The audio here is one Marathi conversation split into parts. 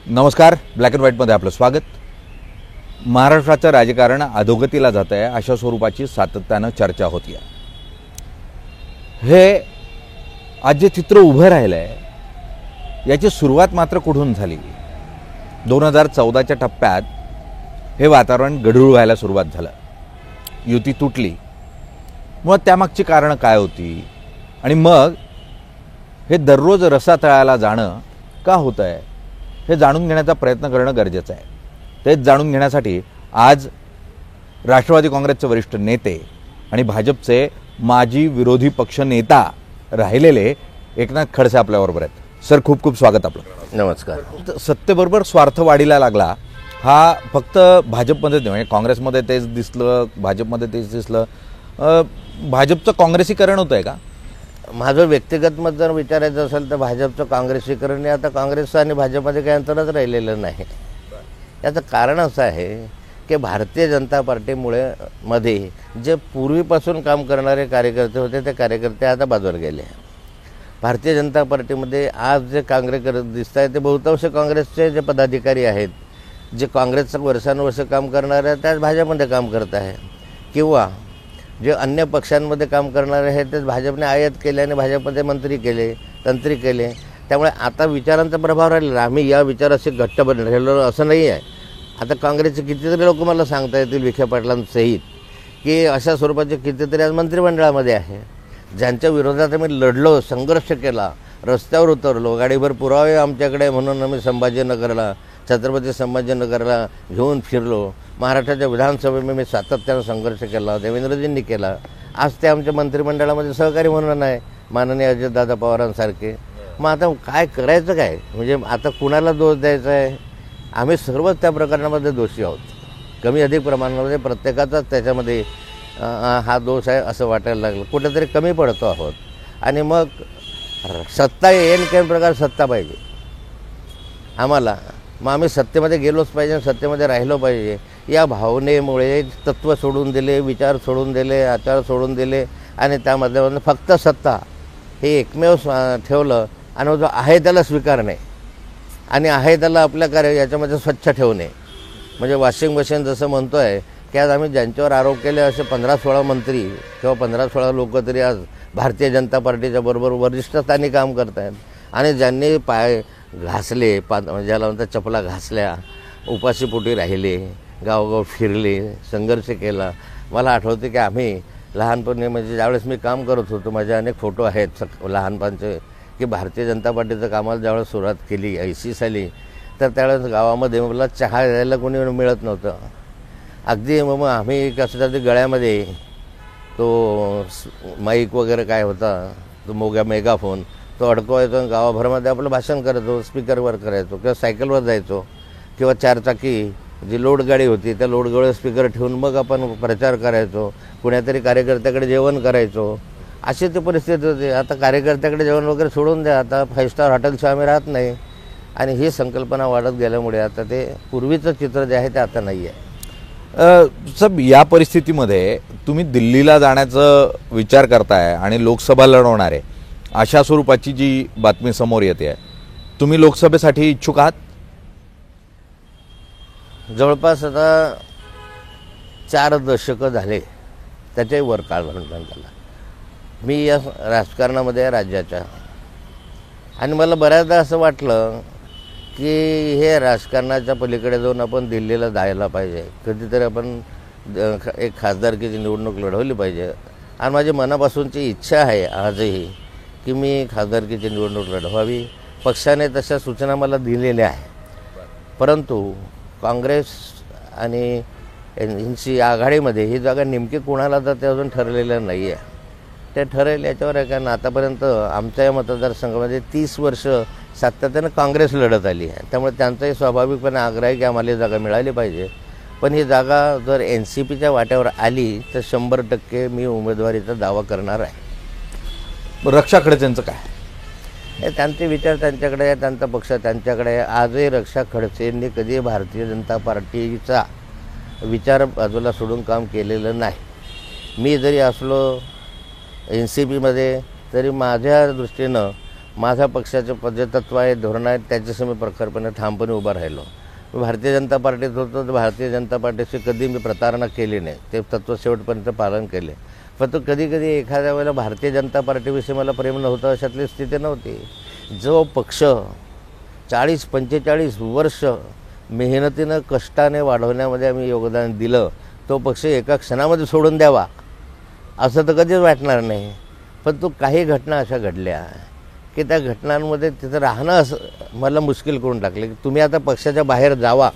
नमस्कार, ब्लॅक अँड व्हाईटमध्ये आपलं स्वागत। महाराष्ट्राचं राजकारण अधोगतीला जात आहे अशा स्वरूपाची सातत्यानं चर्चा होती आहे। हे आज जे चित्र उभं राहिलं आहे याची सुरुवात मात्र कुठून झाली? 2014च्या टप्प्यात हे वातावरण गढूळ व्हायला सुरुवात झालं, युती तुटली। मग त्यामागची कारणं काय होती आणि मग हे दररोज रसातळाला जाणं का होतं आहे हे जाणून घेण्याचा प्रयत्न करणं गरजेचं आहे। तेच जाणून घेण्यासाठी आज राष्ट्रवादी काँग्रेसचे वरिष्ठ नेते आणि भाजपचे माजी विरोधी पक्ष नेता राहिलेले एकनाथ खडसे आपल्याबरोबर आहेत। सर, खूप खूप स्वागत आपलं। नमस्कार। सत्तेबरोबर स्वार्थ वाढीला लागला हा फक्त भाजपमध्ये नाही, म्हणजे काँग्रेसमध्ये तेच दिसलं, भाजपमध्ये तेच दिसलं। भाजपचं काँग्रेसीकरण होतंय का? माझं व्यक्तिगत मत जर विचारायचं असेल तर भाजपचं काँग्रेसीकरण आता काँग्रेस आणि भाजपमध्ये काही अंतरच राहिलेलं नाही। याचं कारण असं आहे की भारतीय जनता पार्टीमुळे मध्ये जे पूर्वीपासून काम करणारे कार्यकर्ते होते ते कार्यकर्ते आता बाजूला गेले। भारतीय जनता पार्टीमध्ये आज जे कार्यकर्ते दिसत आहेत ते बहुतांश काँग्रेसचे जे पदाधिकारी आहेत, जे काँग्रेसचं वर्षानुवर्ष काम करणारे आहेत त्याच भाजपमध्ये काम करत आहे, किंवा जे अन्य पक्षांमध्ये काम करणारे आहेत तेच भाजपने आयात केले आणि भाजपमध्ये मंत्री केले, तंत्री केले। त्यामुळे आता विचारांचा प्रभाव राहिलेला, आम्ही या विचाराशी घट्ट राहिलो असं नाही आहे। आता काँग्रेसचे कितीतरी लोक मला सांगता येतील विखे पाटलांसहित की अशा स्वरूपाचे कितीतरी आज मंत्रिमंडळामध्ये आहे, ज्यांच्या विरोधात आम्ही लढलो, संघर्ष केला, रस्त्यावर उतरलो, गाडीभर पुरावे आमच्याकडे म्हणून आम्ही संभाजीनगरला, छत्रपती संभाजीनगरला घेऊन फिरलो। महाराष्ट्राच्या विधानसभेमध्ये मी सातत्यानं संघर्ष केला, देवेंद्रजींनी केला। आज ते आमच्या मंत्रिमंडळामध्ये सहकारी म्हणून आहे, माननीय अजितदादा पवारांसारखे। मग आता काय करायचं काय, म्हणजे आता कुणाला दोष द्यायचा आहे? आम्ही सर्वच त्या प्रकरणामध्ये दोषी आहोत, कमी अधिक प्रमाणामध्ये प्रत्येकाचाच त्याच्यामध्ये हा दोष आहे असं वाटायला लागलं, कुठेतरी कमी पडतो आहोत। आणि मग सत्ता येईल काही प्रकार सत्ता पाहिजे आम्हाला, मग आम्ही सत्तेमध्ये गेलोच पाहिजे, सत्तेमध्ये राहिलो पाहिजे। या भावनेमुळे तत्त्व सोडून दिले, विचार सोडून दिले, आचार सोडून दिले आणि त्यामध्ये फक्त सत्ता हे एकमेव ठेवलं आणि जो आहे त्याला स्वीकारणे आणि आहे त्याला आपल्या कार्य याच्यामध्ये स्वच्छ ठेवणे। म्हणजे वॉशिंग मशीन जसं म्हणतो आहे की आज आम्ही ज्यांच्यावर आरोप केले असे 15-16 मंत्री किंवा 15-16 लोक तरी आज भारतीय जनता पार्टीच्या बरोबर वरिष्ठ स्थानी काम करत आहेत, आणि ज्यांनी पाय घासले, ज्याला म्हणतात चपला घासल्या, उपाशीपोटी राहिले, गावोगाव फिरले, संघर्ष केला। मला आठवते की आम्ही लहानपणी म्हणजे ज्यावेळेस मी काम करत होतो, माझे अनेक फोटो आहेत लहानपणचे, की भारतीय जनता पार्टीचं कामाला ज्यावेळेस सुरुवात केली 80 साली, तर त्यावेळेस गावामध्ये मला चहा द्यायला कोणी मिळत नव्हतं। अगदी मग आम्ही कसं तरी गळ्यामध्ये तो माईक वगैरे काय होता तो मेगाफोन तो अडकवायचो, गावाभरामध्ये आपलं भाषण करायचो, स्पीकरवर करायचो, किंवा सायकलवर जायचो, किंवा चारचाकी जी लोडगाडी होती त्या लोडगाडीवर स्पीकर ठेवून मग आपण प्रचार करायचो, कुणातरी कार्यकर्त्याकडे जेवण करायचो। अशी ती परिस्थिती होती। आता कार्यकर्त्याकडे जेवण वगैरे सोडून द्या, आता 5 स्टार हॉटेलशिवाय आम्ही राहत नाही, आणि ही संकल्पना वाढत गेल्यामुळे आता ते पूर्वीचं चित्र जे आहे ते आता नाही आहे। सब या परिस्थितीमध्ये तुम्ही दिल्लीला जाण्याचा विचार करताय आणि लोकसभा लढवणार आहे अशा स्वरूपाची जी बातमी समोर येते आहे, तुम्ही लोकसभेसाठी इच्छुक आहात? जवळपास आता 4 दशकं झाले, त्याच्याही वर काळ म्हणतात त्याला, मी या राजकारणामध्ये राज्याच्या, आणि मला बऱ्याचदा असं वाटलं की हे राजकारणाच्या पलीकडे जाऊन आपण दिल्लीला जायला पाहिजे, कधीतरी आपण एक खासदारकीची निवडणूक लढवली पाहिजे। आणि माझी मनापासूनची इच्छा आहे आजही की मी खासदारकीची निवडणूक लढवावी। पक्षाने तशा सूचना मला दिलेल्या आहे, परंतु काँग्रेस आणि यांची आघाडीमध्ये ही जागा नेमकी कोणाला तर ते अजून ठरलेलं नाही आहे। ते ठरेल याच्यावर आहे, कारण आतापर्यंत आमच्या या मतदारसंघामध्ये 30 वर्ष सातत्यानं काँग्रेस लढत आली आहे, त्यामुळे त्यांचाही स्वाभाविकपणे आग्रह आहे की आम्हाला ही जागा मिळाली पाहिजे। पण ही जागा जर NCPच्या वाट्यावर आली तर 100% मी उमेदवारीचा दावा करणार आहे। रक्षा खडसेंचं काय? हे त्यांचे विचार त्यांच्याकडे आहे, त्यांचा पक्ष त्यांच्याकडे आहे। आजही रक्षा खडसेंनी कधी भारतीय जनता पार्टीचा विचार बाजूला सोडून काम केलेलं नाही। मी जरी असलो NCPमध्ये तरी माझ्या दृष्टीनं माझा पक्षाचं जे तत्व आहे, धोरण आहे, त्याच्याशी मी प्रखरपणे ठामपणे उभा राहिलो. मी भारतीय जनता पार्टीत होतो तर भारतीय जनता पार्टीशी कधी मी प्रतारणा केली नाही. ते तत्व शेवटपर्यंत पालन केले. पण तो कधी कधी एखाद्या वेळेला भारतीय जनता पार्टीविषयी मला प्रेम नव्हतं अशातली स्थिती नव्हती. जो पक्ष 40-45 वर्ष मेहनतीनं कष्टाने वाढवण्यामध्ये आम्ही योगदान दिलं, तो पक्ष एका क्षणामध्ये सोडून द्यावा असं तर कधीच वाटणार नाही. पण तो काही घटना अशा घडल्या की त्या घटनांमध्ये तिथं राहणं असं मला मुश्किल करून टाकले. की तुम्ही आता पक्षाच्या बाहेर जावा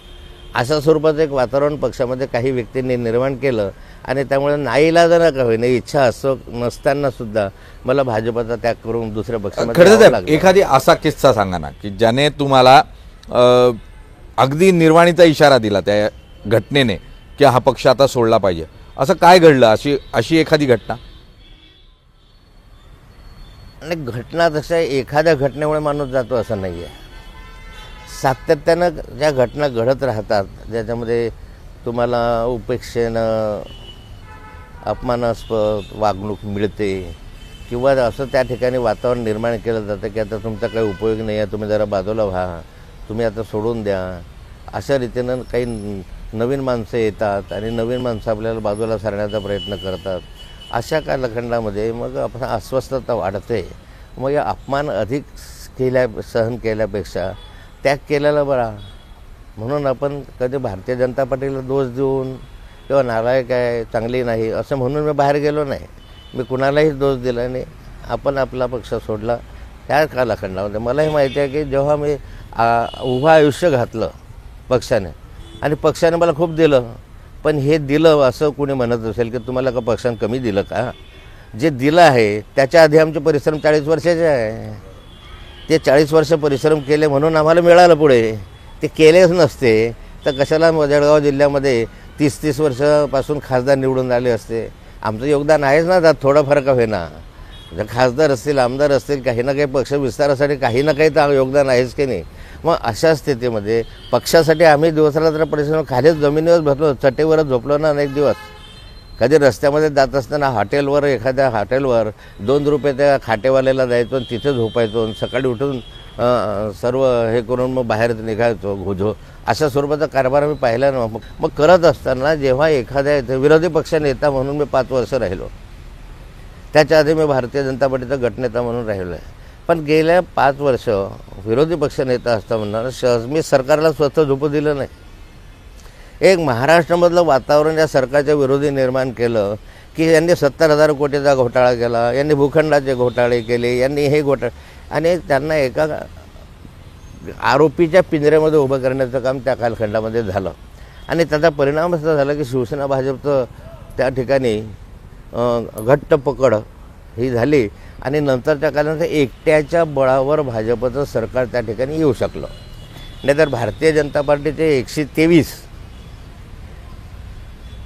अशा स्वरूपाचं एक वातावरण पक्षामध्ये काही व्यक्तींनी निर्माण केलं आणि त्यामुळे नाईलाजानं का होईना इच्छा असो नसताना सुद्धा मला भाजपचा त्याग करून दुसऱ्या पक्षामध्ये खरं यावं तर लागलं. एखादी असा किस्सा सांगा ना की ज्याने तुम्हाला अगदी निर्वाणीचा इशारा दिला त्या घटनेने की हा पक्ष आता सोडला पाहिजे. असं काय घडलं, अशी एखादी घटना? आणि घटना तशा एखाद्या घटनेमुळे माणूस जातो असं नाही आहे. सातत्यानं ज्या घटना घडत राहतात ज्याच्यामध्ये तुम्हाला उपेक्षेनं अपमानास्पद वागणूक मिळते किंवा असं त्या ठिकाणी वातावरण निर्माण केलं जातं की आता तुमचा काही उपयोग नाही आहे, तुम्ही जरा बाजूला व्हा, तुम्ही आता सोडून द्या. अशा रीतीनं काही नवीन माणसं येतात आणि नवीन माणसं आपल्याला बाजूला सारण्याचा प्रयत्न करतात. अशा कालखंडामध्ये मग आपण अस्वस्थता वाढते. मग या अपमान अधिक सहन केल्यापेक्षा त्याग केलेला बरा. म्हणून आपण कधी भारतीय जनता पार्टीला दोष देऊन किंवा नालायक आहे, चांगली नाही असं म्हणून मी बाहेर गेलो नाही. मी कुणालाही दोष दिला नाही. आपण आपला पक्ष सोडला त्या कालखंडामध्ये. मलाही माहिती आहे की जेव्हा मी उभं आयुष्य घातलं पक्षाने आणि पक्षाने मला खूप दिलं, पण हे दिलं असं कोणी म्हणत असेल की तुम्हाला का पक्षाने कमी दिलं का? जे दिलं आहे त्याच्या आधी आमचे परिश्रम 40 वर्षाचे आहे. ते 40 वर्ष परिश्रम केले म्हणून आम्हाला मिळालं. पुढे ते केलेच नसते तर कशाला जळगाव जिल्ह्यामध्ये 30-30 वर्षापासून खासदार निवडून आले असते. आमचं योगदान आहेच ना त्यात, थोडंफार का होईना. जर खासदार असतील, आमदार असतील, काही ना काही पक्ष विस्तारासाठी काही ना काही तर योगदान आहेच की नाही. मग अशा स्थितीमध्ये पक्षासाठी आम्ही दिवसरात्र परिश्रम खालीच जमिनीवर बसलो, चटेवरच झोपलो ना अनेक दिवस. कधी रस्त्यामध्ये जात असताना हॉटेलवर, एखाद्या हॉटेलवर 2 रुपये त्या खाटेवाल्याला द्यायचो आणि तिथे झोपायचो. सकाळी उठून सर्व हे करून मग बाहेर निघायचो घोझो. अशा स्वरूपाचा कारभार आम्ही पाहिला ना. मग करत असताना जेव्हा एखाद्या विरोधी पक्ष नेता म्हणून मी 5 वर्ष राहिलो, त्याच्या आधी मी भारतीय जनता पार्टीचा गटनेता म्हणून राहिलो आहे. पण गेल्या 5 वर्ष विरोधी पक्ष नेता असता म्हणणार मी सरकारला स्वतः झोपू दिलं नाही. एक महाराष्ट्रामधलं वातावरण या सरकारच्या विरोधी निर्माण केलं की यांनी 70,000 कोटीचा घोटाळा केला, यांनी भूखंडाचे घोटाळे केले, यांनी हे घोटाळे, आणि त्यांना एका आरोपीच्या पिंजऱ्यामध्ये उभं करण्याचं काम त्या कालखंडामध्ये झालं. आणि त्याचा परिणाम असा झाला की शिवसेना भाजपचं त्या ठिकाणी घट्ट पकड ही झाली आणि नंतरच्या काळात एकट्याच्या बळावर भाजपचं सरकार त्या ठिकाणी येऊ शकलं. नाहीतर भारतीय जनता पार्टीचे 123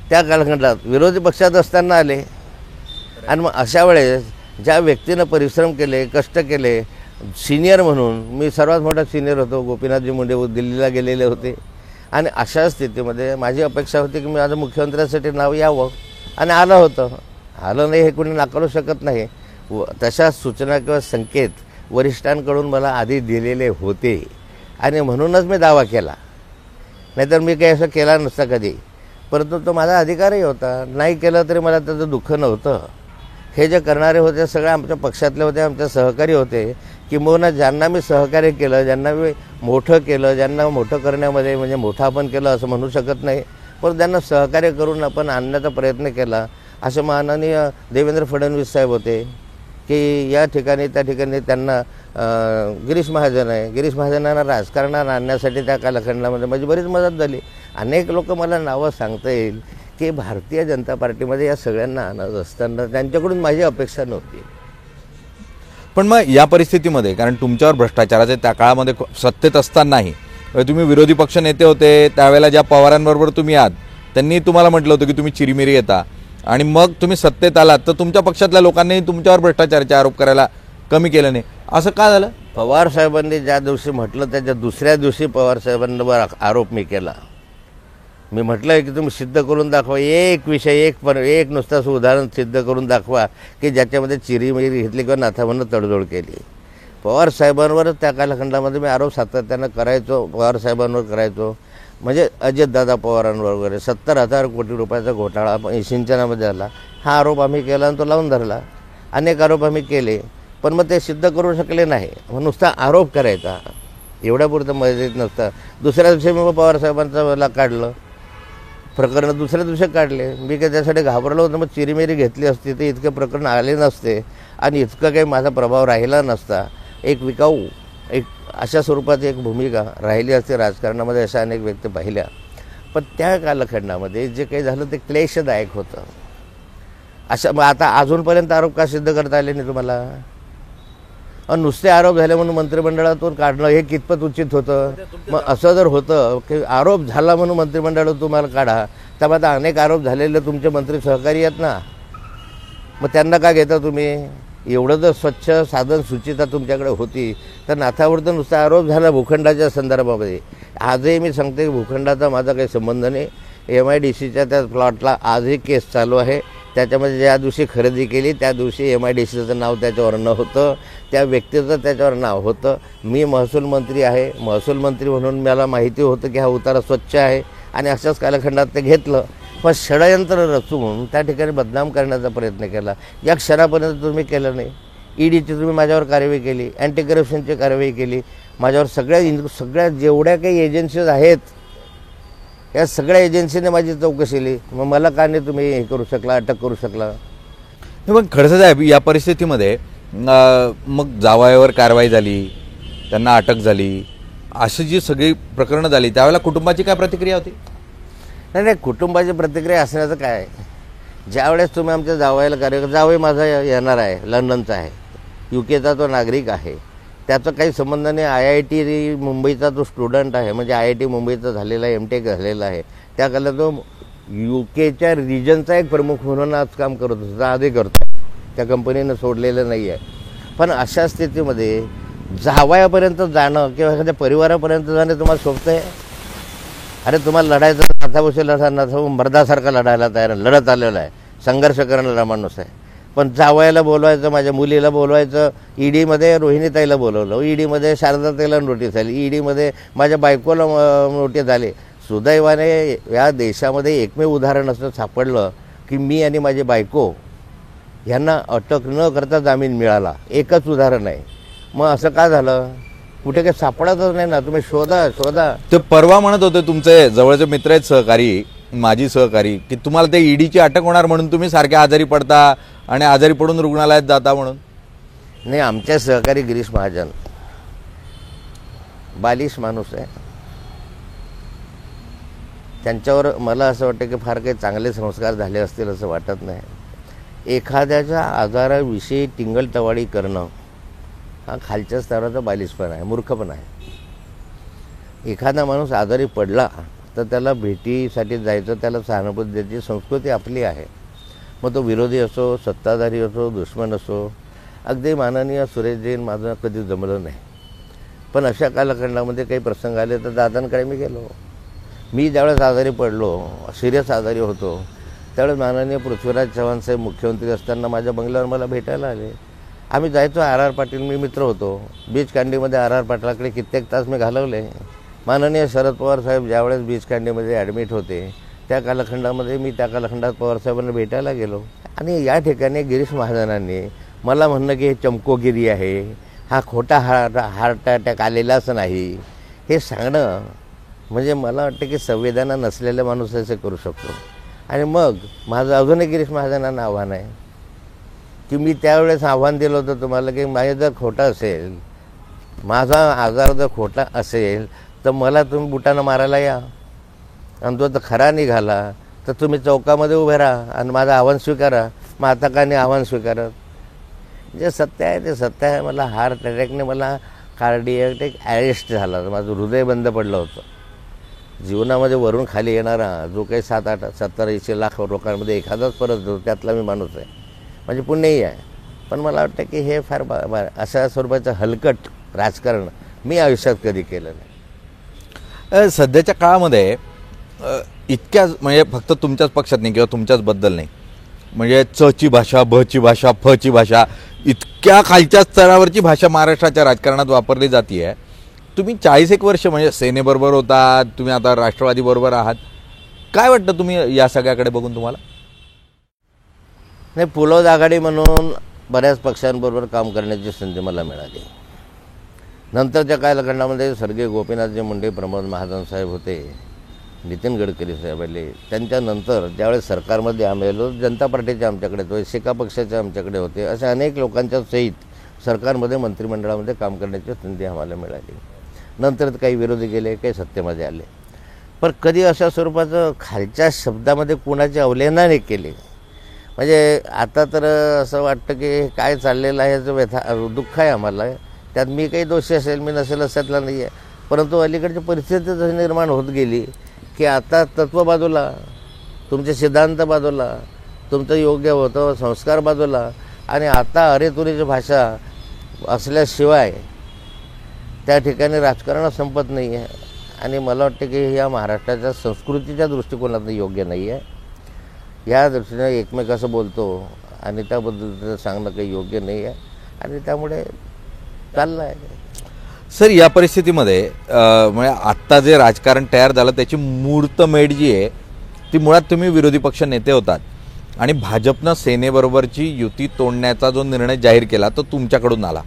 त्या कालखंडात विरोधी पक्षात असताना आले. आणि मग अशा वेळेस ज्या व्यक्तीनं परिश्रम केले, कष्ट केले, सिनियर म्हणून मी सर्वात मोठा सिनियर होतो, गोपीनाथजी मुंडे दिल्लीला गेलेले होते. आणि अशा स्थितीमध्ये माझी अपेक्षा होती की माझं मुख्यमंत्र्यांसाठी नाव यावं आणि आलं होतं. आलं नाही हे कोणी नाकारू शकत नाही. तशा सूचना किंवा संकेत वरिष्ठांकडून मला आधी दिलेले होते आणि म्हणूनच मी दावा केला. नाहीतर मी काही असं केला नसता कधी. परंतु तो माझा अधिकारही होता. नाही केलं तरी मला त्याचं दुःख नव्हतं. हे जे करणारे होते सगळे आमच्या पक्षातले होते, आमचे सहकारी होते. किंबहुना ज्यांना मी सहकार्य केलं, ज्यांना मी मोठं केलं, ज्यांना मोठं करण्यामध्ये म्हणजे मोठं आपण केलं असं म्हणू शकत नाही, पण त्यांना सहकार्य करून आपण आणण्याचा प्रयत्न केला. असे माननीय देवेंद्र फडणवीस साहेब होते की या ठिकाणी त्या ठिकाणी त्यांना गिरीश महाजन आहे, गिरीश महाजनांना राजकारणात आणण्यासाठी त्या कालखंडामध्ये माझी बरीच मदत झाली. अनेक लोक मला नावं सांगता येईल की भारतीय जनता पार्टीमध्ये या सगळ्यांना आणत असताना त्यांच्याकडून माझी अपेक्षा नव्हती. पण मग या परिस्थितीमध्ये, कारण तुमच्यावर भ्रष्टाचाराचे त्या काळामध्ये सत्तेत असतानाही तुम्ही विरोधी पक्ष नेते होते, त्यावेळेला ज्या पवारांबरोबर तुम्ही आहात त्यांनी तुम्हाला म्हटलं होतं की तुम्ही चिरीमिरी येता आणि मग तुम्ही सत्तेत आलात तर तुमच्या पक्षातल्या लोकांनी तुमच्यावर भ्रष्टाचाराचे आरोप करायला कमी केलं नाही. असं का झालं? पवार साहेबांनी ज्या दिवशी म्हटलं त्याच्या दुसऱ्या दिवशी पवार साहेबांवर आरोप मी केला. मी म्हटलं की तुम्ही सिद्ध करून दाखवा, एक विषय, एक नुसतं उदाहरण सिद्ध करून दाखवा की ज्याच्यामध्ये चिरीमिरी घेतली किंवा नाथाभानं तडजोड केली. पवार साहेबांवरच त्या कालखंडामध्ये मी आरोप सातत्यानं करायचो, पवार साहेबांवर करायचो. म्हणजे अजितदादा पवारांवर वगैरे 70,000 कोटी रुपयाचा घोटाळा सिंचनामध्ये झाला, हा आरोप आम्ही केला आणि तो लावून धरला. अनेक आरोप आम्ही केले, पण मग ते सिद्ध करू शकले नाही. मग नुसता आरोप करायचा एवढ्यापुरतं मर्यादित नसतं. दुसऱ्या दिवशी मी पवार साहेबांचं मला काढलं प्रकरण, दुसऱ्या दिवशी काढले. मी काय त्यासाठी घाबरलो होतो. मग चिरीमिरी घेतली असती तर इतके प्रकरण आले नसते आणि इतकं काही माझा प्रभाव राहिला नसता. एक विकाऊ एक अशा स्वरूपाची एक भूमिका राहिली असते राजकारणामध्ये, अशा अनेक व्यक्ती पाहिल्या. पण त्या कालखंडामध्ये जे काही झालं ते क्लेशदायक होतं. अशा मग आता अजूनपर्यंत आरोप का सिद्ध करता आले नाही तुम्हाला? नुसते आरोप झाले म्हणून मंत्रिमंडळातून काढणं हे कितपत उचित होतं? मग असं जर होतं की आरोप झाला म्हणून मंत्रिमंडळातून तुम्हाला काढा, तर मग आता अनेक आरोप झालेले तुमचे मंत्री सहकारी आहेत ना, मग त्यांना का घेता तुम्ही? एवढं जर स्वच्छ साधन सुचिता तुमच्याकडे होती तर नाथावर तर नुसता आरोप झाला भूखंडाच्या संदर्भामध्ये. आजही मी सांगते की भूखंडाचा माझा काही संबंध नाही. MIDCच्या त्या प्लॉटला आजही केस चालू आहे. त्याच्यामध्ये ज्या दिवशी खरेदी केली त्या दिवशी MIDCचं नाव त्याच्यावर नव्हतं, त्या व्यक्तीचं त्याच्यावर नाव होतं. मी महसूल मंत्री आहे, महसूल मंत्री म्हणून मला माहिती होतं की हा उतारा स्वच्छ आहे आणि अशाच कालखंडात ते घेतलं. पण षडयंत्र रचून त्या ठिकाणी बदनाम करण्याचा प्रयत्न केला. या क्षणापर्यंत तुम्ही केलं नाही. EDची तुम्ही माझ्यावर कारवाई केली, अँटी करप्शनची कारवाई केली, माझ्यावर सगळ्या जेवढ्या काही एजन्सीज आहेत या सगळ्या एजन्सीने माझी चौकशी केली. मग मला का नाही तुम्ही हे करू शकला, अटक करू शकला? पण खडसे साहेब, या परिस्थितीमध्ये मग जावयावर कारवाई झाली, त्यांना अटक झाली, अशी जी सगळी प्रकरणं झाली त्यावेळेला कुटुंबाची काय प्रतिक्रिया होती? नाही, कुटुंबाची प्रतिक्रिया असण्याचं काय? ज्यावेळेस तुम्ही आमच्या जावयाला जावई माझा येणार आहे, लंडनचा आहे, UKचा तो नागरिक आहे, त्याचा काही संबंध नाही. IIT मुंबईचा तो स्टुडंट आहे, म्हणजे IIT मुंबईचा झालेला आहे, MTech झालेला आहे. त्या काळात तो UKच्या रिजनचा एक प्रमुख म्हणून आज काम करत होता, आजही करतो. त्या कंपनीनं सोडलेलं नाही आहे. पण अशा स्थितीमध्ये जावयापर्यंत जाणं किंवा एखाद्या परिवारापर्यंत जाणं तुम्हाला सोपतं आहे? अरे तुम्हाला लढायचं, नाथापाशी मर्दासारखा लढायला तयार आहे, लढत आलेला आहे, संघर्ष करणारा माणूस आहे. पण जावयाला बोलवायचं, माझ्या मुलीला बोलवायचं, EDमध्ये रोहिणीताईला बोलवलं, EDमध्ये शारदाताईला नोटीस आली, EDमध्ये माझ्या बायकोला नोटीस आली. सुदैवाने या देशामध्ये एकमेव उदाहरण असं सापडलं की मी आणि माझी बायको यांना अटक न करता जामीन मिळाला. एकच उदाहरण आहे. मग असं का झालं? कुठे काही सापडतच नाही ना. तुम्ही शोधा. ते परवा म्हणत होते तुमचे जवळचे मित्र आहेत, सहकारी, माजी सहकारी, की तुम्हाला ते EDची अटक होणार म्हणून तुम्ही सारखे आजारी पडता आणि आजारी पडून रुग्णालयात जाता म्हणून. नाही, आमच्या सहकारी गिरीश महाजन बालिश माणूस आहे. त्यांच्यावर मला असं वाटतं की फार काही चांगले संस्कार झाले असतील असं वाटत नाही. एखाद्याच्या आजाराविषयी टिंगलटवाळी करणं हा खालच्या स्तराचा बालिशपणा आहे, मूर्खपणा आहे. एखादा माणूस आजारी पडला तर त्याला भेटीसाठी जायचं, त्याला सहानुभूती द्यायची संस्कृती आपली आहे. मग तो विरोधी असो, सत्ताधारी असो, दुश्मन असो. अगदी माननीय सुरेश जैन माझं कधी जमलं नाही. पण अशा कालखंडामध्ये काही प्रसंग आले तर दादांकडे मी गेलो. मी ज्यावेळेस आजारी पडलो, सिरियस आजारी होतो, त्यावेळेस माननीय पृथ्वीराज चव्हाण साहेब मुख्यमंत्री असताना माझ्या बंगल्यावर मला भेटायला आले. आम्ही जायचो. RR पाटील, मी मित्र होतो. बीच कँडीमध्ये RR पाटलाकडे कित्येक तास मी घालवले. माननीय शरद पवार साहेब ज्यावेळेस बीच कँडीमध्ये ॲडमिट होते त्या कालखंडामध्ये मी त्या कालखंडात पवारसाहेबांना भेटायला गेलो. आणि या ठिकाणी गिरीश महाजनांनी मला म्हणणं की हे चमकोगिरी आहे, हा खोटा हार्ट अटॅक आलेलाच नाही, हे सांगणं म्हणजे मला वाटतं की संवेदना नसलेल्या माणूस असे करू शकतो. आणि मग माझं अजूनही गिरीश महाजनांना आव्हान आहे की मी त्यावेळेस आव्हान दिलं होतं तुम्हाला की माझं जर खोटं असेल, माझा आजार जर खोटा असेल तर मला तुम्ही बुटानं मारायला या, आणि तो जर खरा निघाला तर तुम्ही चौकामध्ये उभे राहा आणि माझं आव्हान स्वीकारा. मग आता का नाही आव्हान स्वीकारत? जे सत्य आहे ते सत्य आहे. मला हार्ट अटॅकने मला कार्डियाक ॲरेस्ट झाला, माझं हृदय बंद पडलं होतं. जीवनामध्ये वरून खाली येणारा जो काही 70-80 लाख लोकांमध्ये एखादाच परत जो त्यातला मी माणूस आहे, म्हणजे पुण्यही आहे. पण मला वाटतं की हे फार अशा स्वरूपाचं हलकट राजकारण मी आयुष्यात कधी केलं नाही. सध्याच्या काळामध्ये इतक्या म्हणजे फक्त तुमच्याच पक्षात नाही किंवा तुमच्याच बद्दल नाही, म्हणजे चची भाषा, भची भाषा, फची भाषा, इतक्या खालच्या स्तरावरची भाषा महाराष्ट्राच्या राजकारणात वापरली जाते. तुम्ही 40 वर्ष म्हणजे सेनेबरोबर होतात, तुम्ही आता राष्ट्रवादी बरोबर आहात. काय वाटतं तुम्ही या सगळ्याकडे बघून तुम्हाला? नाही, पुलोद आघाडी म्हणून बऱ्याच पक्षांबरोबर काम करण्याची संधी मला मिळाली. नंतरच्या कालखंडामध्ये स्वर्गीय गोपीनाथजी मुंडे, प्रमोद महाजन साहेब होते, नितीन गडकरी साहेब आले. त्यांच्यानंतर ज्यावेळेस सरकारमध्ये आम्ही आलो, जनता पार्टीचे आमच्याकडे होते, शेका पक्षाचे आमच्याकडे होते, अशा अनेक लोकांच्या सहित सरकारमध्ये मंत्रिमंडळामध्ये काम करण्याची संधी आम्हाला मिळाली. नंतर काही विरोधी गेले, काही सत्तेमध्ये आले. पण कधी अशा स्वरूपाचं खालच्या शब्दामध्ये कुणाची अवहेलना नाही केली. म्हणजे आता तर असं वाटतं की काय चाललेलं आहे याचं दुःख आहे आम्हाला. त्यात मी काही दोषी असेल, मी नसेल असल्यातला नाही आहे. परंतु अलीकडची परिस्थिती तशी निर्माण होत गेली की आता तत्व बाजूला, तुमचे सिद्धांत बाजूला, तुमचं योग्य होतं संस्कार बाजूला, आणि आता अरेतुरीची भाषा असल्याशिवाय त्या ठिकाणी राजकारण संपत नाही आहे. आणि मला वाटतं की या महाराष्ट्राच्या संस्कृतीच्या दृष्टिकोनातून योग्य नाही आहे. या दृष्टीने एकमेकाचं बोलतो आणि त्याबद्दल सांगणं काही योग्य नाही आहे, आणि त्यामुळे चाललं आहे. सर, या परिस्थितीमध्ये म्हणजे आत्ता जे राजकारण तयार झालं त्याची मुहूर्तमेढ जी आहे ती मुळात तुम्ही विरोधी पक्ष नेते होतात, आणि भाजपनं सेनेबरोबरची युती तोडण्याचा जो निर्णय जाहीर केला तो तुमच्याकडून आला.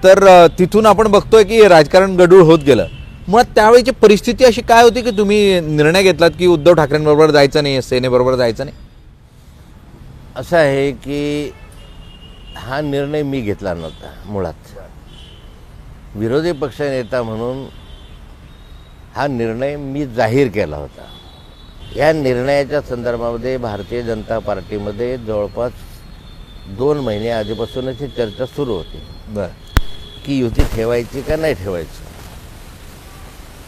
तर तिथून आपण बघतोय की राजकारण गढूळ होत गेलं. मुळात त्यावेळीची परिस्थिती अशी काय होती की तुम्ही निर्णय घेतलात की उद्धव ठाकरेंबरोबर जायचं नाही, सेनेबरोबर जायचं नाही? असं आहे की हा निर्णय मी घेतला नव्हता. मुळात विरोधी पक्ष नेता म्हणून हा निर्णय मी जाहीर केला होता. या निर्णयाच्या संदर्भामध्ये भारतीय जनता पार्टीमध्ये जवळपास 2 महिने आधीपासूनच ही चर्चा सुरू होती. बरं. की युती ठेवायची का नाही ठेवायची.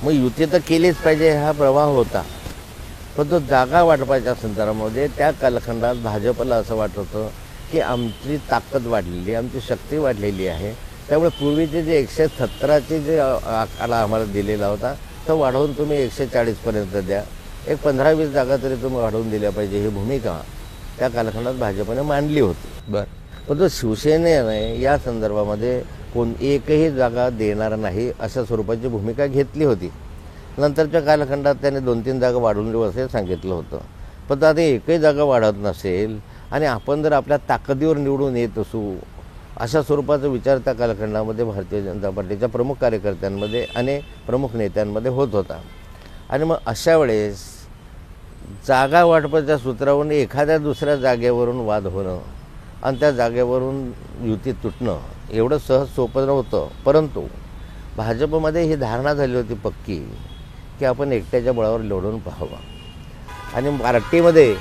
मग युती तर केलीच पाहिजे हा प्रवाह होता. पण तो जागा वाटपाच्या संदर्भामध्ये त्या कालखंडात भाजपला असं वाटत होतं की आमची ताकद वाढलेली, आमची शक्ती वाढलेली आहे, त्यामुळे पूर्वीचे जे 117चे जे आकडा आम्हाला दिलेला होता तो वाढवून तुम्ही 140पर्यंत द्या, एक 15-20 जागा तरी तुम्ही वाढवून दिल्या पाहिजे, ही भूमिका त्या कालखंडात भाजपने मांडली होती. बरं. पण तो शिवसेनेने या संदर्भामध्ये एकही जागा देणार नाही अशा स्वरूपाची भूमिका घेतली होती. नंतरच्या कालखंडात त्याने 2-3 जागा वाढवून देऊ असे सांगितलं होतं. पण आता एकही जागा वाढत नसेल आणि आपण जर आपल्या ताकदीवर निवडून येत असू अशा स्वरूपाचा विचार त्या कालखंडामध्ये भारतीय जनता पार्टीच्या प्रमुख कार्यकर्त्यांमध्ये आणि प्रमुख नेत्यांमध्ये होत होता. आणि मग अशा वेळेस जागा वाटपाच्या सूत्रावरून एखाद्या दुसऱ्या जागेवरून वाद होणं आणि त्या जागेवरून युती तुटणं एवढं सहज सोपं नव्हतं. परंतु भाजपमध्ये ही धारणा झाली होती पक्की की आपण एकट्याच्या बळावर लढून पाहावं. आणि पार्टीमध्ये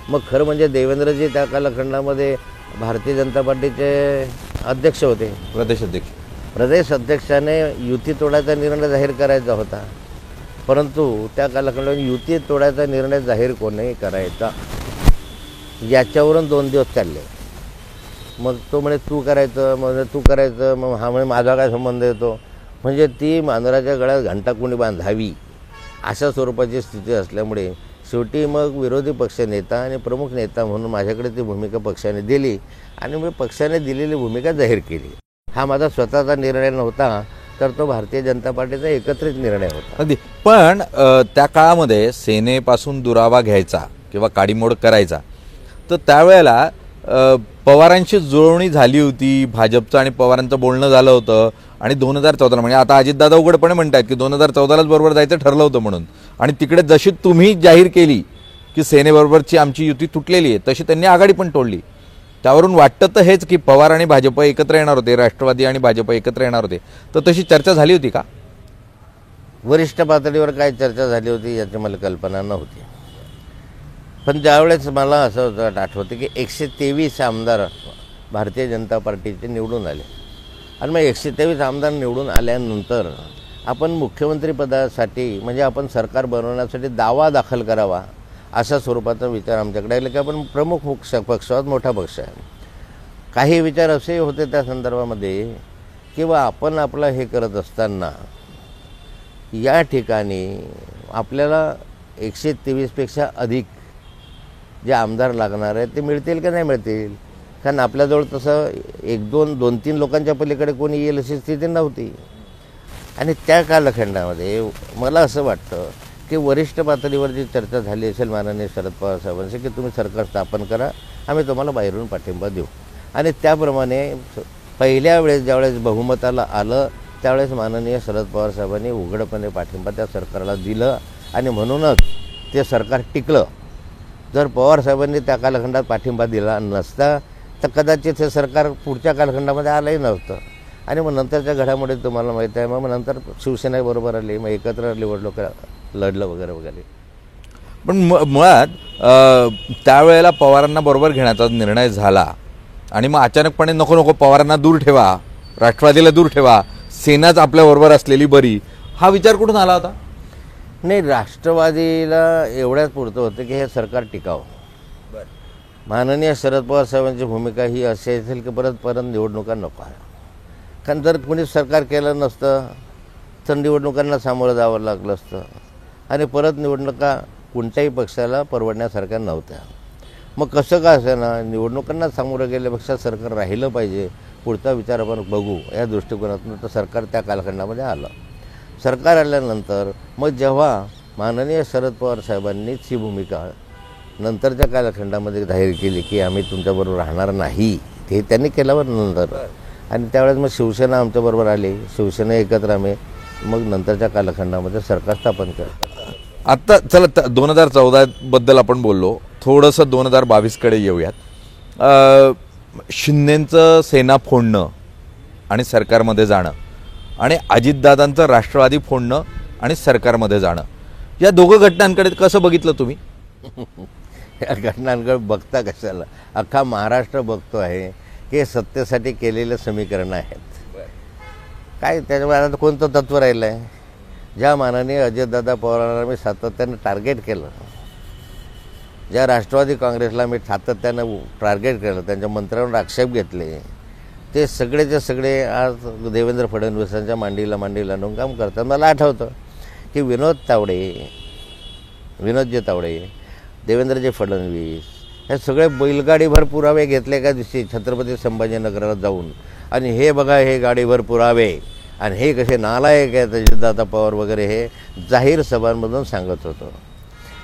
मग खरं म्हणजे देवेंद्रजी त्या कालखंडामध्ये भारतीय जनता पार्टीचे अध्यक्ष होते, प्रदेशाध्यक्ष. प्रदेश अध्यक्षाने युती तोडायचा निर्णय जाहीर करायचा होता. परंतु त्या कालखंडात युती तोडायचा निर्णय जाहीर कोणी करायचा याच्यावरून 2 दिवस चालले. मग तो म्हणे तू करायचं, मग तू करायचं, मग हा म्हणे माझा काय संबंध येतो. म्हणजे ती मांजराच्या गळ्यात घंटा कोणी बांधावी अशा स्वरूपाची स्थिती असल्यामुळे शेवटी मग विरोधी पक्ष नेता आणि प्रमुख नेता म्हणून माझ्याकडे ती भूमिका पक्षाने दिली आणि मी पक्षाने दिलेली भूमिका जाहीर केली. हा माझा स्वतःचा निर्णय नव्हता, तर तो भारतीय जनता पार्टीचा एकत्रित निर्णय होता. अगदी. पण त्या काळामध्ये सेनेपासून दुरावा घ्यायचा किंवा काडीमोड करायचा, तर त्यावेळेला पवारांशी जुळवणी झाली होती, भाजपचं आणि पवारांचं बोलणं झालं होतं. आणि 2014 म्हणजे आता अजितदादा उघडपणे म्हणतात की 2014लाच बरोबर जायचं ठरलं होतं म्हणून, आणि तिकडे जशी तुम्ही जाहीर केली की सेनेबरोबरची आमची युती तुटलेली आहे तशी त्यांनी आघाडी पण तोडली. त्यावरून वाटतं तर हेच की पवार आणि भाजप एकत्र येणार होते, राष्ट्रवादी आणि भाजप एकत्र येणार होते. तर तशी चर्चा झाली होती का? वरिष्ठ पातळीवर काय चर्चा झाली होती याची मला कल्पना नव्हती. पण ज्यावेळेस मला असं आठवतं की 123 आमदार भारतीय जनता पार्टीचे निवडून आले, आणि मग 123 आमदार निवडून आल्यानंतर आपण मुख्यमंत्रीपदासाठी म्हणजे आपण सरकार बनवण्यासाठी दावा दाखल करावा अशा स्वरूपाचा विचार आमच्याकडे आला की आपण प्रमुख पक्ष आहोत, मोठा पक्ष आहे. काही विचार असे होते त्या संदर्भामध्ये किंवा आपण आपलं हे करत असताना या ठिकाणी आपल्याला 123पेक्षा अधिक जे आमदार लागणार आहेत ते मिळतील का नाही मिळतील. कारण आपल्याजवळ तसं दोन तीन लोकांच्या पलीकडे कोणी येईल अशी स्थिती नव्हती. आणि त्या कालखंडामध्ये मला असं वाटतं की वरिष्ठ पातळीवर जी चर्चा झाली असेल माननीय शरद पवार साहेबांशी की तुम्ही सरकार स्थापन करा, आम्ही तुम्हाला बाहेरून पाठिंबा देऊ. आणि त्याप्रमाणे पहिल्या वेळेस ज्यावेळेस बहुमताला आलं त्यावेळेस माननीय शरद पवार साहेबांनी उघडपणे पाठिंबा त्या सरकारला दिलं आणि म्हणूनच ते सरकार टिकलं. जर पवार साहेबांनी त्या कालखंडात पाठिंबा दिला नसता तर कदाचित हे सरकार पुढच्या कालखंडामध्ये आलंही नव्हतं. आणि मग नंतरच्या घडामोडीत तुम्हाला माहीत आहे, मग नंतर शिवसेनेबरोबर आली, मग एकत्र निवडणूक लढलं वगैरे वगैरे. पण मुळात त्यावेळेला पवारांना बरोबर घेण्याचा निर्णय झाला आणि मग अचानकपणे नको नको पवारांना दूर ठेवा, राष्ट्रवादीला दूर ठेवा, सेनाच आपल्याबरोबर असलेली बरी, हा विचार कुठून आला होता? नाही, राष्ट्रवादीला एवढ्याच पुरतं होतं की हे सरकार टिकावं. माननीय शरद पवार साहेबांची भूमिका ही अशी असेल की परत निवडणुका नको आहे. कारण जर कोणी सरकार केलं नसतं तर निवडणुकांना सामोरं जावं लागलं असतं आणि परत निवडणुका कोणत्याही पक्षाला परवडण्यासारख्या नव्हत्या. मग कसं का असेल ना, निवडणुकांना सामोरं गेल्यापेक्षा सरकार राहिलं पाहिजे, पुढचा विचार आपण बघू या दृष्टिकोनातून तर सरकार त्या कालखंडामध्ये आलं. सरकार आल्यानंतर मग जेव्हा माननीय शरद पवार साहेबांनीच ही भूमिका नंतरच्या कालखंडामध्ये जाहीर केली की आम्ही तुमच्याबरोबर राहणार नाही, ते त्यांनी केल्यावर नंतर आणि त्यावेळेस मग शिवसेना आमच्याबरोबर आली, शिवसेना एकत्र आम्ही मग नंतरच्या कालखंडामध्ये सरकार स्थापन केलं. आत्ता चला 2014 आपण बोललो, थोडंसं 2022कडे येऊयात. शिंदेंचं सेना फोडणं आणि सरकारमध्ये जाणं आणि अजितदादांचं राष्ट्रवादी फोडणं आणि सरकारमध्ये जाणं, या दोघं घटनांकडे कसं बघितलं तुम्ही? या घटनांकडे बघता कशाला, अख्खा महाराष्ट्र बघतो आहे की सत्तेसाठी केलेले समीकरणं आहेत. काय त्याच्यामुळे आता कोणतं तत्त्व राहिलं आहे? ज्या माननीय अजितदादा पवारांना मी सातत्यानं टार्गेट केलं, ज्या राष्ट्रवादी काँग्रेसला मी सातत्यानं टार्गेट केलं, त्यांच्या मंत्र्यांवर आक्षेप घेतले, ते सगळेचे सगळे आज देवेंद्र फडणवीसांच्या मांडीला लावून काम करतात. मला आठवतं की विनोदजी तावडे, देवेंद्रजी फडणवीस हे सगळे बैलगाडीभर पुरावे घेतले का दिवशी छत्रपती संभाजीनगराला जाऊन, आणि हे बघा हे गाडीभर पुरावे आणि हे कसे नालायक आहेत अजितदादा पवार वगैरे हे जाहीर सभांमधून सांगत होतो.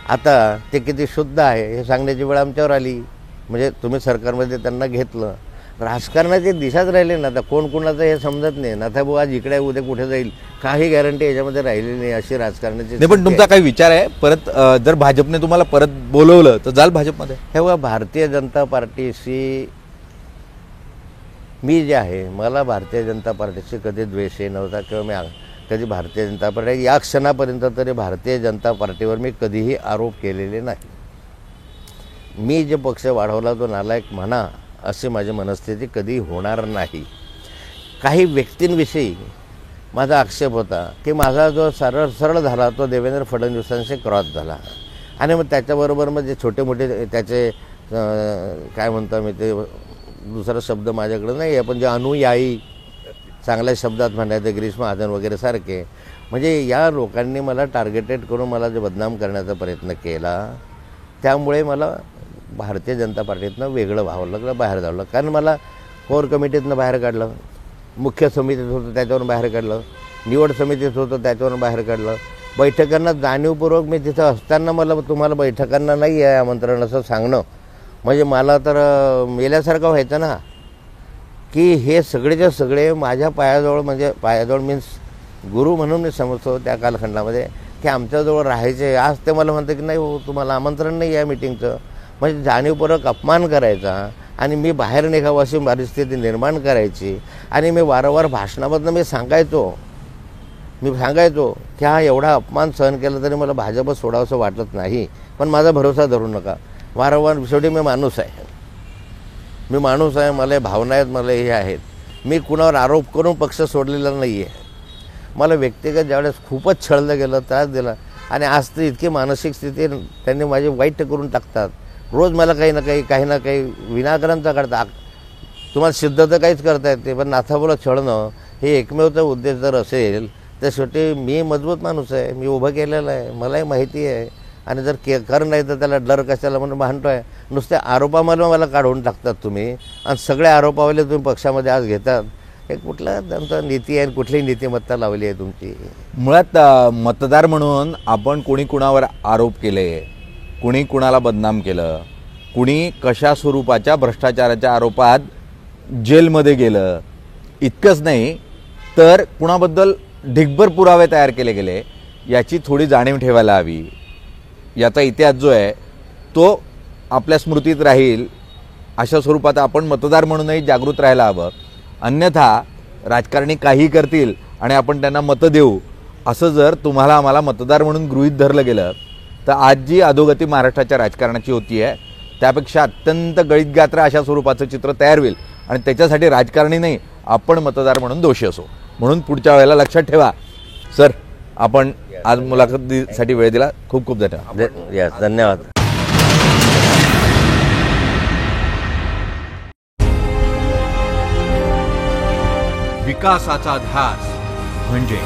आता ते किती शुद्ध आहे हे सांगण्याची वेळ आमच्यावर आली. म्हणजे तुम्ही सरकारमध्ये त्यांना घेतलं, राजकारणाची दिशाच राहिली ना. आता कोण कोणाचं हे समजत नाही ना. आता आज इकडे उद्या कुठे जाईल काही गॅरंटी याच्यामध्ये राहिली नाही, अशी राजकारणाची. नाही, पण तुमचा काही विचार आहे परत जर भाजपने तुम्हाला परत बोलवलं तर जाल भाजपमध्ये? हे बघा, भारतीय जनता पार्टीशी मी जे आहे, मला भारतीय जनता पार्टीशी कधी द्वेषही नव्हता किंवा मी कधी भारतीय जनता पार्टी या क्षणापर्यंत तरी भारतीय जनता पार्टीवर मी कधीही आरोप केलेले नाही. मी जे पक्ष वाढवला तो नालायक म्हणा अशी माझी मनस्थिती कधी होणार नाही. काही व्यक्तींविषयी माझा आक्षेप होता की माझा जो सरळ झाला तो देवेंद्र फडणवीसांशी क्रॉस झाला आणि मग त्याच्याबरोबर मग जे छोटे मोठे त्याचे काय म्हणतो मी, ते दुसरा शब्द माझ्याकडे नाही आहे, पण जे अनुयायी चांगल्या शब्दात म्हणायचे ग्रीष्म महाजन वगैरे सारखे, म्हणजे या लोकांनी मला टार्गेटेड करून मला जे बदनाम करण्याचा प्रयत्न केला, त्यामुळे मला भारतीय जनता पार्टीतनं वेगळं व्हावं लागलं, बाहेर जावं लागलं. कारण मला कोर कमिटीतनं बाहेर काढलं, मुख्य समितीत होतं त्याच्यावरून बाहेर काढलं, निवड समितीत होतं त्याच्यावरून बाहेर काढलं. बैठकांना जाणीवपूर्वक मी तिथं असताना मला तुम्हाला बैठकांना नाही आहे आमंत्रण असं सांगणं म्हणजे मला तर मेल्यासारखं व्हायचं ना. की हे सगळेच्या सगळे माझ्या पायाजवळ, म्हणजे पायाजवळ मीन्स गुरु म्हणून मी समजतो त्या कालखंडामध्ये, की आमच्याजवळ राहायचे. आज ते मला म्हणतं की नाही हो तुम्हाला आमंत्रण नाही आहे मीटिंगचं, म्हणजे जाणीवपूर्वक अपमान करायचा आणि मी बाहेर निघावं अशी परिस्थिती निर्माण करायची. आणि मी वारंवार भाषणामधनं मी सांगायचो की हा एवढा अपमान सहन केला तरी मला भाजप सोडावंसं वाटत नाही, पण माझा भरोसा धरू नका. वारंवार शेवटी मी माणूस आहे, मला भावना आहेत, मला हे आहेत. मी कुणावर आरोप करून पक्ष सोडलेला नाही आहे. मला व्यक्तिगत ज्यावेळेस खूपच छळलं गेलं, त्रास दिला, आणि आज तर इतकी मानसिक स्थिती त्यांनी माझी वाईट करून टाकतात. रोज मला काही ना काही विनाकारणचा काढतात. तुम्हाला सिद्ध तर काहीच करता येते, पण नाथाबोला छळणं हे एकमेवचा उद्देश जर असेल तर शेवटी मी मजबूत माणूस आहे, मी उभं केलेलं आहे, मलाही माहिती आहे आणि जर कर नाही तर त्याला डर कशाला म्हणून म्हणतोय. नुसत्या आरोपामध्ये मला काढून टाकतात तुम्ही आणि सगळे आरोपावाले तुम्ही पक्षामध्ये आज घेतात. हे कुठला त्यांचा नीती आहे, कुठली नीतिमत्ता लावली आहे तुमची? मुळात मतदार म्हणून आपण कोणी कुणावर आरोप केले, कुणी कुणाला बदनाम केलं, कुणी कशा स्वरूपाच्या भ्रष्टाचाराच्या आरोपात जेलमध्ये गेलं, इतकंच नाही तर कुणाबद्दल ढिगभर पुरावे तयार केले गेले याची थोडी जाणीव ठेवायला हवी. याचा इतिहास जो आहे तो आपल्या स्मृतीत राहील अशा स्वरूपात आपण मतदार म्हणूनही जागृत राहायला हवं. अन्यथा राजकारणी काहीही करतील आणि आपण त्यांना मतं देऊ असं जर तुम्हाला आम्हाला मतदार म्हणून गृहीत धरलं गेलं तर आज जी अधोगती महाराष्ट्राच्या राजकारणाची होती आहे त्यापेक्षा अत्यंत गळीतगात्र अशा स्वरूपाचं चित्र तयार होईल आणि त्याच्यासाठी राजकारणी नाही आपण मतदार म्हणून दोषी असो. म्हणून पुढच्या वेळेला लक्षात ठेवा. सर, आपण आज मुलाखतीसाठी वेळ दिला, खूप खूप धन्यवाद. धन्यवाद. विकासाचा ध्यास म्हणजे